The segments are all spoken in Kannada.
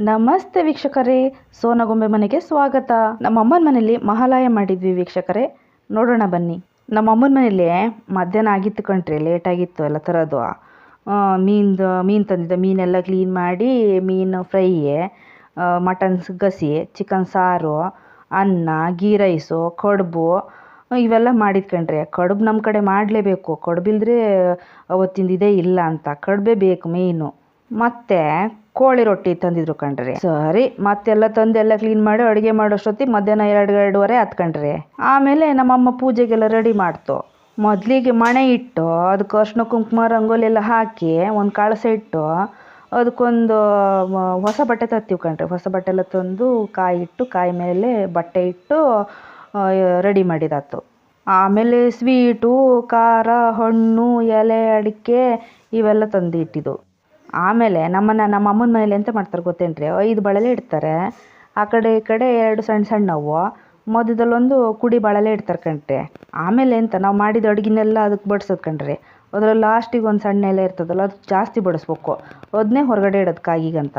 ನಮಸ್ತೆ ವೀಕ್ಷಕರೇ, ಸೋನಗೊಂಬೆ ಮನೆಗೆ ಸ್ವಾಗತ. ನಮ್ಮ ಅಮ್ಮನ ಮನೇಲಿ ಮಹಾಲಯ ಮಾಡಿದ್ವಿ ವೀಕ್ಷಕರೇ, ನೋಡೋಣ ಬನ್ನಿ. ನಮ್ಮ ಅಮ್ಮನ ಮನೇಲಿ ಮಧ್ಯಾಹ್ನ ಆಗಿತ್ತು ಕಣ್ರಿ, ಲೇಟ್ ಆಗಿತ್ತು ಎಲ್ಲ ತರೋದು. ಮೀನು ತಂದಿದ್ದ, ಮೀನೆಲ್ಲ ಕ್ಲೀನ್ ಮಾಡಿ ಮೀನು ಫ್ರೈ, ಮಟನ್ ಗಸಿ, ಚಿಕನ್ ಸಾರು, ಅನ್ನ, ಗೀ ರೈಸು, ಕಡುಬು ಇವೆಲ್ಲ ಮಾಡಿದ್ ಕಣ್ರಿ. ಕಡುಬು ನಮ್ಮ ಕಡೆ ಮಾಡಲೇಬೇಕು, ಕಡುಬಿಲ್ದ್ರೆ ಅವತ್ತಿಂದ ಇದೇ ಇಲ್ಲ ಅಂತ, ಕಡುಬೇ ಬೇಕು ಮೇಯ್ನು. ಮತ್ತೆ ಕೋಳಿ ರೊಟ್ಟಿ ತಂದಿದ್ರು ಕಣ್ರಿ. ಸರಿ ಮತ್ತೆಲ್ಲ ತಂದೆಲ್ಲ ಕ್ಲೀನ್ ಮಾಡಿ ಅಡುಗೆ ಮಾಡೋಷ್ಟೊತ್ತಿಗೆ ಮಧ್ಯಾಹ್ನ 2:30 ಆಯ್ತು ಕಣ್ರಿ. ಆಮೇಲೆ ನಮ್ಮಮ್ಮ ಪೂಜೆಗೆಲ್ಲ ರೆಡಿ ಮಾಡ್ತು. ಮೊದಲಿಗೆ ಮಣೆ ಇಟ್ಟು ಅದಕ್ಕೆ ಅರ್ಶಿನ ಕುಂಕುಮ ರಂಗೋಲಿ ಎಲ್ಲ ಹಾಕಿ ಒಂದು ಕಳಸ ಇಟ್ಟು ಅದಕ್ಕೊಂದು ಹೊಸ ಬಟ್ಟೆ ತರ್ತೀವಿ ಕಣ್ರಿ. ಹೊಸ ಬಟ್ಟೆ ಎಲ್ಲ ತಂದು ಕಾಯಿ ಇಟ್ಟು, ಕಾಯಿ ಮೇಲೆ ಬಟ್ಟೆ ಇಟ್ಟು ರೆಡಿ ಮಾಡಿದಾತು. ಆಮೇಲೆ ಸ್ವೀಟು, ಖಾರ, ಹಣ್ಣು, ಎಲೆ, ಅಡಿಕೆ ಇವೆಲ್ಲ ತಂದು ಇಟ್ಟಿದ್ದು. ಆಮೇಲೆ ನಮ್ಮ ಅಮ್ಮನ ಮನೇಲಿ ಎಂತ ಮಾಡ್ತಾರೆ ಗೊತ್ತೇನ್ರಿ, 5 ಬಳಲೆ ಇಡ್ತಾರೆ. ಆ ಕಡೆ ಈ ಕಡೆ 2 ಸಣ್ಣ ಸಣ್ಣವು, ಮಧ್ಯದಲ್ಲೊಂದು ಕುಡಿ ಬಾಳೆಲೆ ಇಡ್ತಾರೆ ಕಣ್ರಿ. ಆಮೇಲೆ ಎಂತ ನಾವು ಮಾಡಿದ ಅಡುಗೆನೆಲ್ಲ ಅದಕ್ಕೆ ಬಡಿಸೋದು ಕಣ್ರಿ. ಅದ್ರಲ್ಲಿ ಲಾಸ್ಟಿಗೆ ಒಂದು ಸಣ್ಣ ಎಲೆ ಇರ್ತದಲ್ಲ, ಅದು ಜಾಸ್ತಿ ಬಡಿಸ್ಬೇಕು, ಅದನ್ನೇ ಹೊರಗಡೆ ಇಡೋದು ಕಾಯಿಗಂತ.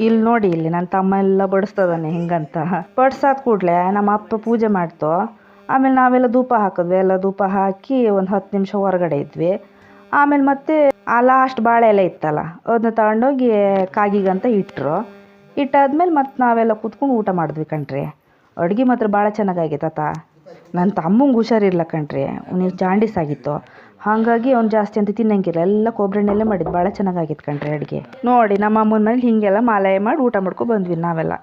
ಇಲ್ಲಿ ನೋಡಿ, ಇಲ್ಲಿ ನನ್ನ ತಮ್ಮ ಎಲ್ಲ ಬಡಿಸ್ತದಾನೆ ಹಿಂಗಂತ. ಬಡ್ಸಾದ ಕೂಡಲೇ ನಮ್ಮ ಅಪ್ಪ ಪೂಜೆ ಮಾಡ್ತು. ಆಮೇಲೆ ನಾವೆಲ್ಲ ಧೂಪ ಹಾಕಿದ್ವಿ. ಎಲ್ಲ ಧೂಪ ಹಾಕಿ ಒಂದು 10 ನಿಮಿಷ ಹೊರಗಡೆ ಇದ್ವಿ. ಆಮೇಲೆ ಮತ್ತೆ ಆ ಲಾಸ್ಟ್ ಬಾಳೆ ಎಲೆ ಇತ್ತಲ್ಲ, ಅದನ್ನ ತಗೊಂಡೋಗಿ ಕಾಗಿಗಂತ ಇಟ್ಟರು. ಇಟ್ಟಾದ್ಮೇಲೆ ಮತ್ತೆ ನಾವೆಲ್ಲ ಕೂತ್ಕೊಂಡು ಊಟ ಮಾಡಿದ್ವಿ ಕಣ್ರಿ. ಅಡುಗೆ ಮಾತ್ರ ಭಾಳ ಚೆನ್ನಾಗಾಗಿತ್ತ. ನನ್ನ ತಮ್ಮಂಗೆ ಹುಷಾರಿರಲ್ಲ ಕಣ್ರಿ, ಅವ್ನಿಗೆ ಜಾಂಡೀಸ್ ಆಗಿತ್ತು. ಹಾಗಾಗಿ ಅವ್ನು ಜಾಸ್ತಿ ಅಂತ ತಿನ್ನಂಗಿಲ್ಲ, ಎಲ್ಲ ಕೊಬ್ಬರಿ ಎಣ್ಣೆಲ್ಲೇ ಮಾಡಿದ್ದು ಭಾಳ ಚೆನ್ನಾಗಾಗಿತ್ತು ಕಣ್ರಿ ಅಡುಗೆ. ನೋಡಿ ನಮ್ಮ ಅಮ್ಮನ ಮನೇಲಿ ಹೀಗೆಲ್ಲ ಮಾಲೆ ಮಾಡಿ ಊಟ ಮಾಡ್ಕೊ ಬಂದ್ವಿ ನಾವೆಲ್ಲ.